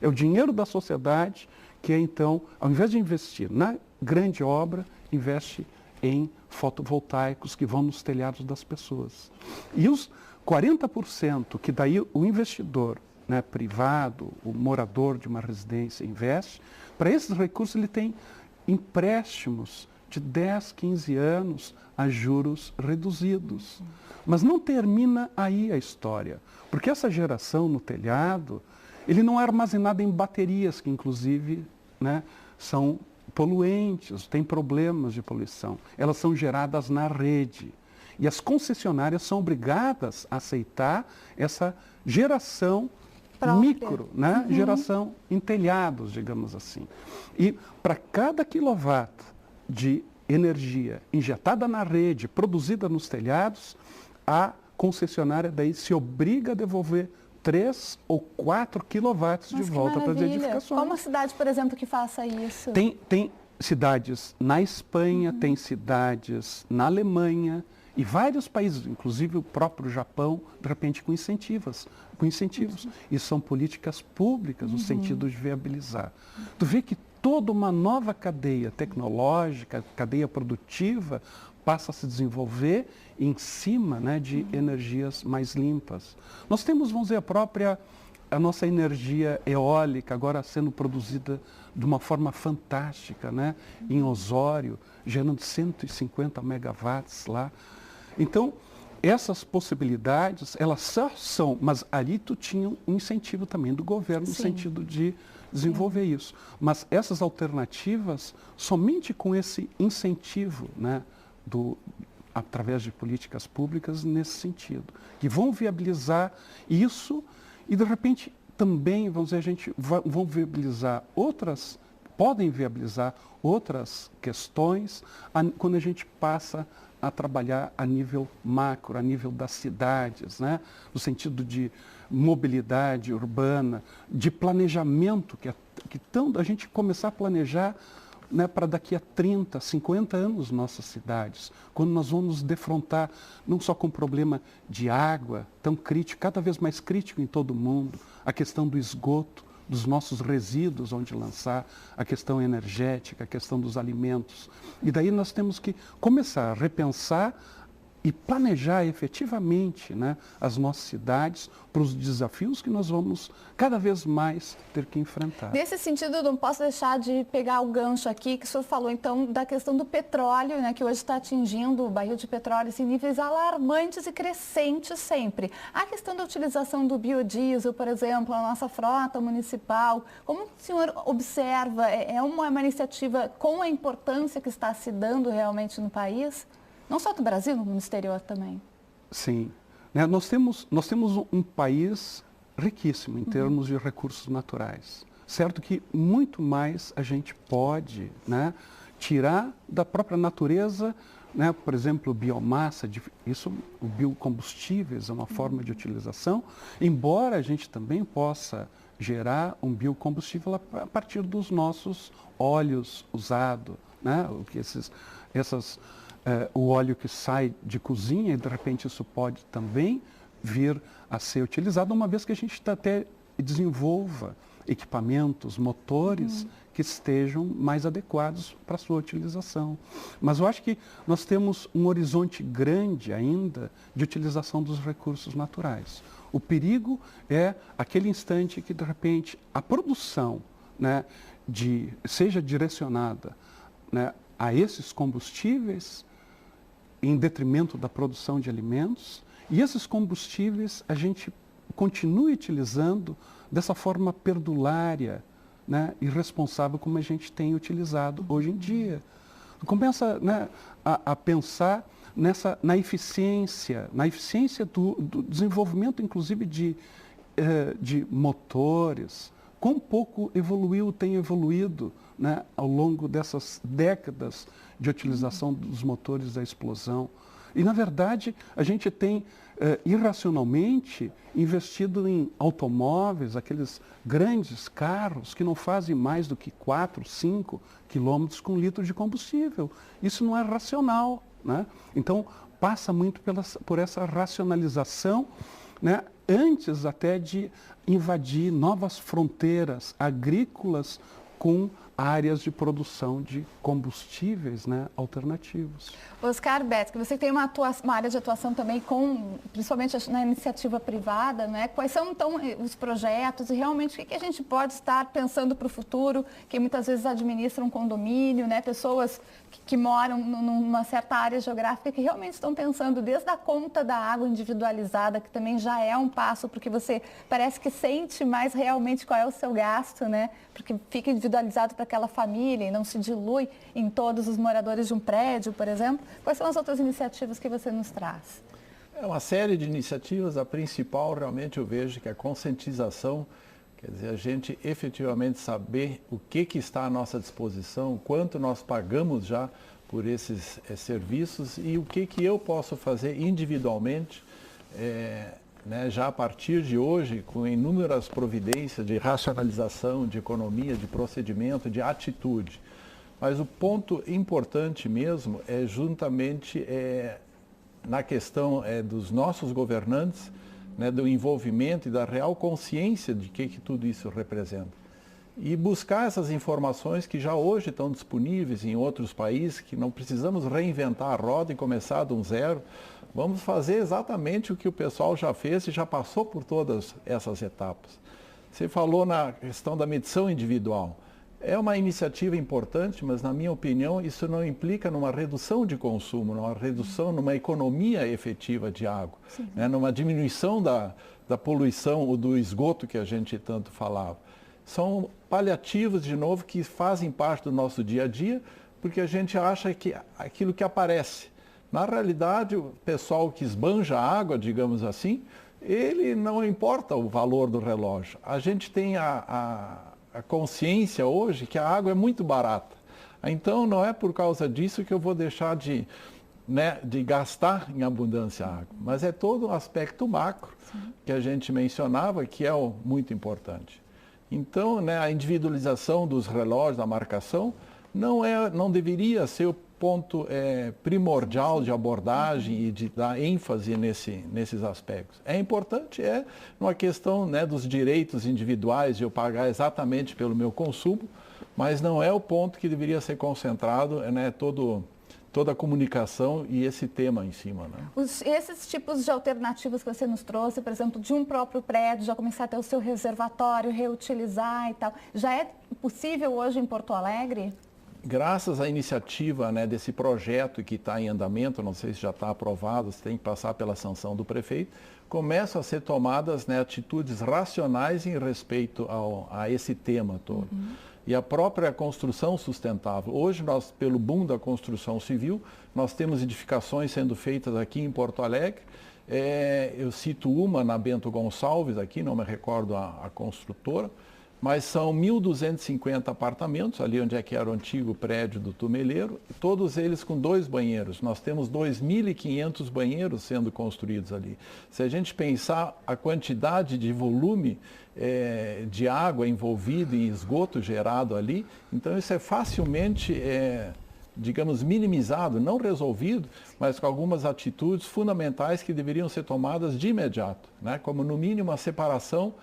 É o dinheiro da sociedade que, então, ao invés de investir na grande obra, investe em fotovoltaicos que vão nos telhados das pessoas. E os 40% que daí o investidor, né, privado, o morador de uma residência investe, para esses recursos ele tem empréstimos de 10, 15 anos a juros reduzidos. Mas não termina aí a história, porque essa geração no telhado, ele não é armazenado em baterias, que inclusive né, são poluentes, têm problemas de poluição. Elas são geradas na rede. E as concessionárias são obrigadas a aceitar essa geração micro, né? Geração em telhados, digamos assim. E para cada quilowatt de energia injetada na rede, produzida nos telhados, a concessionária daí se obriga a devolver 3 ou 4 quilowatts de volta para as edificações. Qual uma cidade, por exemplo, que faça isso? Tem cidades na Espanha, tem cidades na Alemanha e vários países, inclusive o próprio Japão, de repente com incentivos. E são políticas públicas no sentido de viabilizar. Tu vê que toda uma nova cadeia tecnológica, cadeia produtiva, passa a se desenvolver em cima, né, de energias mais limpas. Nós temos, vamos dizer, a nossa energia eólica agora sendo produzida de uma forma fantástica, né, em Osório, gerando 150 megawatts lá. Então, essas possibilidades, elas só são, mas ali tu tinha um incentivo também do governo no sentido de desenvolver isso. Mas essas alternativas, somente com esse incentivo, né, através de políticas públicas nesse sentido, que vão viabilizar isso e de repente também, vamos dizer, vão viabilizar podem viabilizar outras questões quando a gente passa a trabalhar a nível macro, a nível das cidades, né? No sentido de mobilidade urbana, de planejamento, que a gente começar a planejar, né, para daqui a 30, 50 anos nossas cidades, quando nós vamos nos defrontar não só com o problema de água, tão crítico, cada vez mais crítico em todo o mundo, a questão do esgoto, dos nossos resíduos onde lançar, a questão energética, a questão dos alimentos. E daí nós temos que começar a repensar e planejar efetivamente, né, as nossas cidades para os desafios que nós vamos cada vez mais ter que enfrentar. Nesse sentido, não posso deixar de pegar o gancho aqui, que o senhor falou então da questão do petróleo, né, que hoje está atingindo o barril de petróleo em níveis alarmantes e crescentes sempre. A questão da utilização do biodiesel, por exemplo, na nossa frota municipal, como o senhor observa, é uma iniciativa com a importância que está se dando realmente no país? Não só no Brasil, no exterior também. Sim. Né, nós temos um país riquíssimo em termos de recursos naturais. Certo que muito mais a gente pode, né, tirar da própria natureza, né, por exemplo, biomassa, o biocombustíveis é uma forma de utilização, embora a gente também possa gerar um biocombustível a partir dos nossos óleos usados, né, o óleo que sai de cozinha, e de repente isso pode também vir a ser utilizado, uma vez que a gente até desenvolva equipamentos, motores que estejam mais adequados para a sua utilização. Mas eu acho que nós temos um horizonte grande ainda de utilização dos recursos naturais. O perigo é aquele instante que, de repente, a produção, né, seja direcionada, né, a esses combustíveis em detrimento da produção de alimentos, e esses combustíveis a gente continue utilizando dessa forma perdulária, né, irresponsável como a gente tem utilizado hoje em dia. Começa, né, a pensar na eficiência do desenvolvimento, inclusive, de motores. Quão pouco tem evoluído, né, ao longo dessas décadas de utilização dos motores da explosão. E, na verdade, a gente tem irracionalmente investido em automóveis, aqueles grandes carros que não fazem mais do que 4, 5 quilômetros com litro de combustível. Isso não é racional, né? Então, passa muito por essa racionalização, né, antes até de invadir novas fronteiras agrícolas com áreas de produção de combustíveis, né, alternativos. Oscar Betzke, você tem uma área de atuação também principalmente na iniciativa privada, né? Quais são então os projetos e realmente o que a gente pode estar pensando para o futuro, que muitas vezes administram um condomínio, né? Pessoas que moram numa certa área geográfica que realmente estão pensando desde a conta da água individualizada, que também já é um passo, porque você parece que sente mais realmente qual é o seu gasto, né? Porque fica individualizado para daquela família e não se dilui em todos os moradores de um prédio, por exemplo? Quais são as outras iniciativas que você nos traz? É uma série de iniciativas, a principal realmente eu vejo que é a conscientização, quer dizer, a gente efetivamente saber o que está à nossa disposição, quanto nós pagamos já por esses serviços e o que eu posso fazer individualmente, né, já a partir de hoje, com inúmeras providências de racionalização, de economia, de procedimento, de atitude. Mas o ponto importante mesmo é juntamente na questão dos nossos governantes, né, do envolvimento e da real consciência de que tudo isso representa. E buscar essas informações que já hoje estão disponíveis em outros países, que não precisamos reinventar a roda e começar de um zero. Vamos fazer exatamente o que o pessoal já fez e já passou por todas essas etapas. Você falou na questão da medição individual. É uma iniciativa importante, mas na minha opinião isso não implica numa redução de consumo, numa redução, numa economia efetiva de água, né? Numa diminuição da poluição ou do esgoto que a gente tanto falava. São paliativos, de novo, que fazem parte do nosso dia a dia, porque a gente acha que aquilo que aparece. Na realidade, o pessoal que esbanja a água, digamos assim, ele não importa o valor do relógio. A gente tem a consciência hoje que a água é muito barata. Então, não é por causa disso que eu vou deixar de gastar em abundância a água. Mas é todo um aspecto macro que a gente mencionava que é muito importante. Então, né, a individualização dos relógios, da marcação, não deveria ser o ponto primordial de abordagem e de dar ênfase nesses aspectos. É importante, numa questão, né, dos direitos individuais de eu pagar exatamente pelo meu consumo, mas não é o ponto que deveria ser concentrado, né, toda a comunicação e esse tema em cima. Né? Esses tipos de alternativas que você nos trouxe, por exemplo, de um próprio prédio, já começar a ter o seu reservatório, reutilizar e tal, já é possível hoje em Porto Alegre? Graças à iniciativa, né, desse projeto que está em andamento, não sei se já está aprovado, se tem que passar pela sanção do prefeito, começam a ser tomadas, né, atitudes racionais em respeito a esse tema todo. E a própria construção sustentável. Hoje, nós, pelo boom da construção civil, nós temos edificações sendo feitas aqui em Porto Alegre. Eu cito uma na Bento Gonçalves, aqui, não me recordo a construtora, mas são 1.250 apartamentos, ali onde que era o antigo prédio do Tumeleiro, todos eles com 2 banheiros. Nós temos 2.500 banheiros sendo construídos ali. Se a gente pensar a quantidade de volume de água envolvida em esgoto gerado ali, então isso é facilmente, digamos, minimizado, não resolvido, mas com algumas atitudes fundamentais que deveriam ser tomadas de imediato, né? Como no mínimo a separação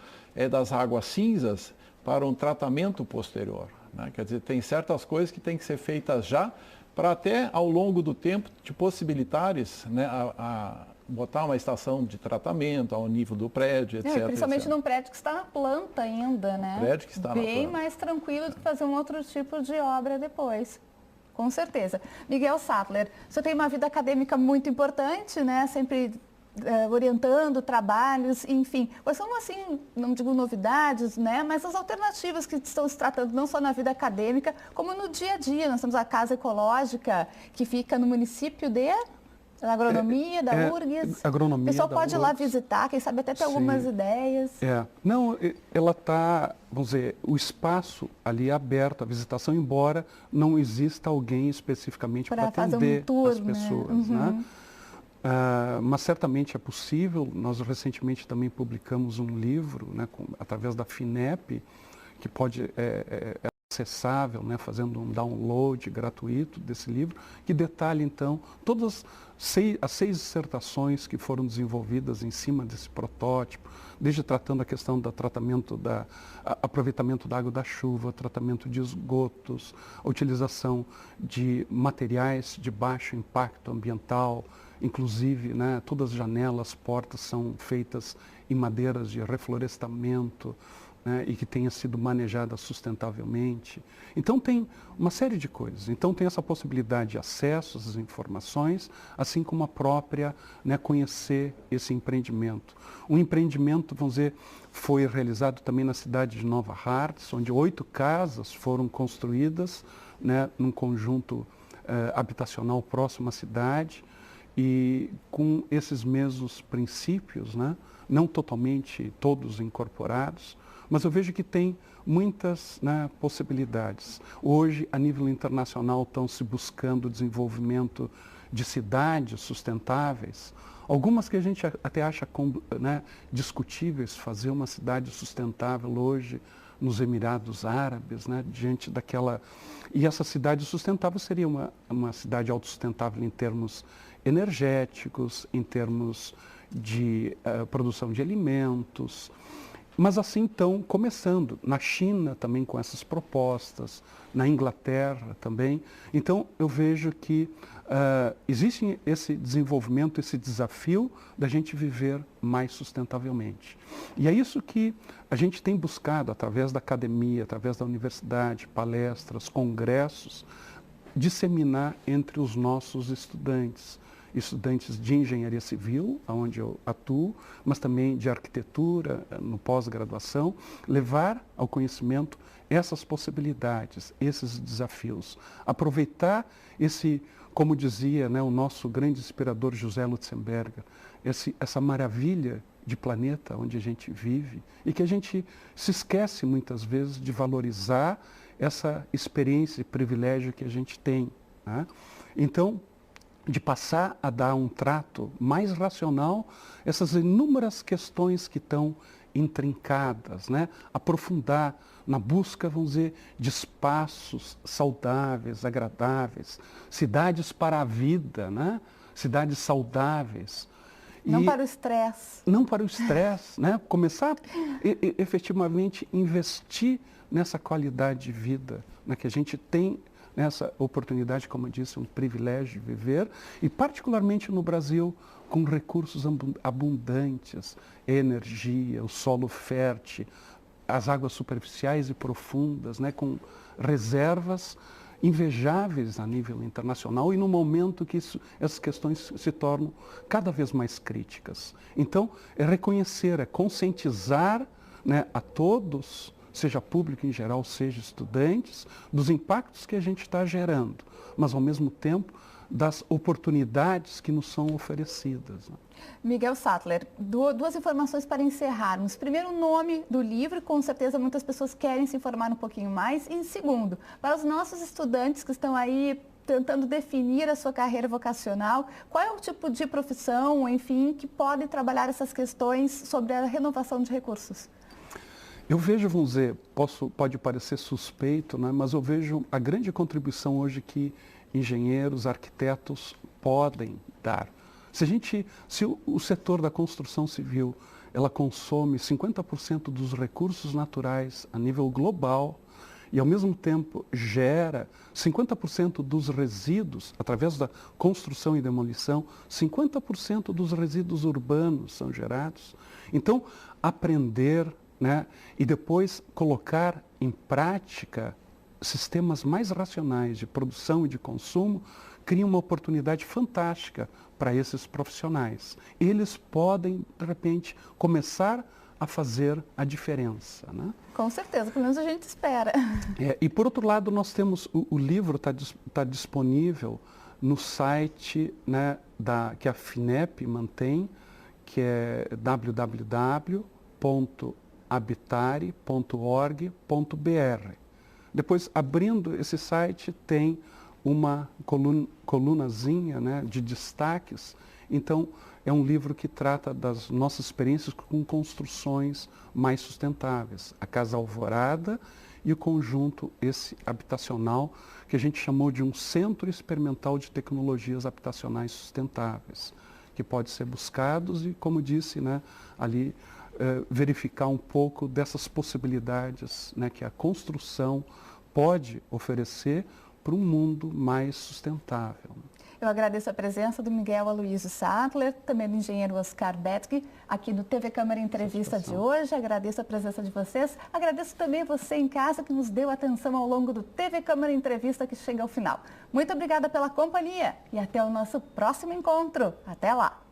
das águas cinzas para um tratamento posterior, né? Quer dizer, tem certas coisas que têm que ser feitas já, para até ao longo do tempo te possibilitares, né, a botar uma estação de tratamento ao nível do prédio, etc. Principalmente etc. num prédio que está na planta ainda, né? Prédio que está na planta. Bem mais tranquilo do que fazer um outro tipo de obra depois. Com certeza. Miguel Sattler, o senhor tem uma vida acadêmica muito importante, né? Sempre orientando trabalhos, enfim. Quais são, assim, não digo novidades, né? Mas as alternativas que estão se tratando não só na vida acadêmica, como no dia a dia. Nós temos a Casa Ecológica, que fica no município da agronomia, da URGS. Agronomia, o pessoal pode ir lá visitar, quem sabe até ter algumas ideias. Não, ela está, vamos dizer, o espaço ali é aberto, a visitação, embora não exista alguém especificamente para atender as pessoas, né? Mas certamente é possível. Nós recentemente também publicamos um livro, né, através da FINEP, que pode é acessável, né, fazendo um download gratuito desse livro, que detalha então todas as 6 dissertações que foram desenvolvidas em cima desse protótipo, desde tratando a questão do aproveitamento da água da chuva, tratamento de esgotos, a utilização de materiais de baixo impacto ambiental, inclusive, né, todas as janelas, portas são feitas em madeiras de reflorestamento, né, e que tenha sido manejada sustentavelmente. Então tem uma série de coisas. Então tem essa possibilidade de acesso às informações, assim como a própria, né, conhecer esse empreendimento. Um empreendimento, vamos dizer, foi realizado também na cidade de Nova Hartz, onde 8 casas foram construídas, né, num conjunto habitacional próximo à cidade, e com esses mesmos princípios, né, não totalmente todos incorporados, mas eu vejo que tem muitas, né, possibilidades. Hoje, a nível internacional, estão se buscando o desenvolvimento de cidades sustentáveis, algumas que a gente até acha, né, discutíveis fazer uma cidade sustentável hoje nos Emirados Árabes, né, diante daquela... E essa cidade sustentável seria uma cidade autossustentável em termos energéticos, em termos de produção de alimentos, mas assim estão começando. Na China também com essas propostas, na Inglaterra também. Então eu vejo que existe esse desenvolvimento, esse desafio da gente viver mais sustentavelmente. E é isso que a gente tem buscado através da academia, através da universidade, palestras, congressos, disseminar entre os nossos estudantes de engenharia civil, onde eu atuo, mas também de arquitetura, no pós-graduação, levar ao conhecimento essas possibilidades, esses desafios. Aproveitar esse, como dizia, né, o nosso grande inspirador José Lutzenberger, essa maravilha de planeta onde a gente vive e que a gente se esquece muitas vezes de valorizar essa experiência e privilégio que a gente tem, né? Então, de passar a dar um trato mais racional essas inúmeras questões que estão intrincadas, né? Aprofundar na busca, vamos dizer, de espaços saudáveis, agradáveis, cidades para a vida, né? Cidades saudáveis. Não para o estresse. Não para o estresse, né? Começar efetivamente investir nessa qualidade de vida, né, que a gente tem nessa oportunidade, como eu disse, um privilégio de viver, e particularmente no Brasil, com recursos abundantes, energia, o solo fértil, as águas superficiais e profundas, né, com reservas invejáveis a nível internacional e no momento que essas questões se tornam cada vez mais críticas. Então, é reconhecer, é conscientizar, né, a todos, seja público em geral, seja estudantes, dos impactos que a gente está gerando, mas ao mesmo tempo das oportunidades que nos são oferecidas, né? Miguel Sattler, duas informações para encerrarmos. Primeiro, o nome do livro, com certeza muitas pessoas querem se informar um pouquinho mais. E em segundo, para os nossos estudantes que estão aí tentando definir a sua carreira vocacional, qual é o tipo de profissão, enfim, que pode trabalhar essas questões sobre a renovação de recursos? Eu vejo, vamos dizer, pode parecer suspeito, né, mas eu vejo a grande contribuição hoje que engenheiros, arquitetos podem dar. Se o setor da construção civil, ela consome 50% dos recursos naturais a nível global e ao mesmo tempo gera 50% dos resíduos, através da construção e demolição, 50% dos resíduos urbanos são gerados. Então, aprender, né, e depois colocar em prática sistemas mais racionais de produção e de consumo cria uma oportunidade fantástica para esses profissionais. Eles podem, de repente, começar a fazer a diferença, né? Com certeza, pelo menos a gente espera. E por outro lado, nós temos, o livro está disponível no site, né, que a FINEP mantém, que é www.habitare.org.br. Depois, abrindo esse site, tem uma colunazinha, né, de destaques. Então, é um livro que trata das nossas experiências com construções mais sustentáveis. A Casa Alvorada e o conjunto esse habitacional, que a gente chamou de um Centro Experimental de Tecnologias Habitacionais Sustentáveis, que pode ser buscados e, como disse, né, ali verificar um pouco dessas possibilidades, né, que a construção pode oferecer para um mundo mais sustentável. Eu agradeço a presença do Miguel Aloysio Sattler, também do engenheiro Oscar Betke, aqui do TV Câmara Entrevista de hoje. Agradeço a presença de vocês. Agradeço também você em casa que nos deu atenção ao longo do TV Câmara Entrevista que chega ao final. Muito obrigada pela companhia e até o nosso próximo encontro. Até lá!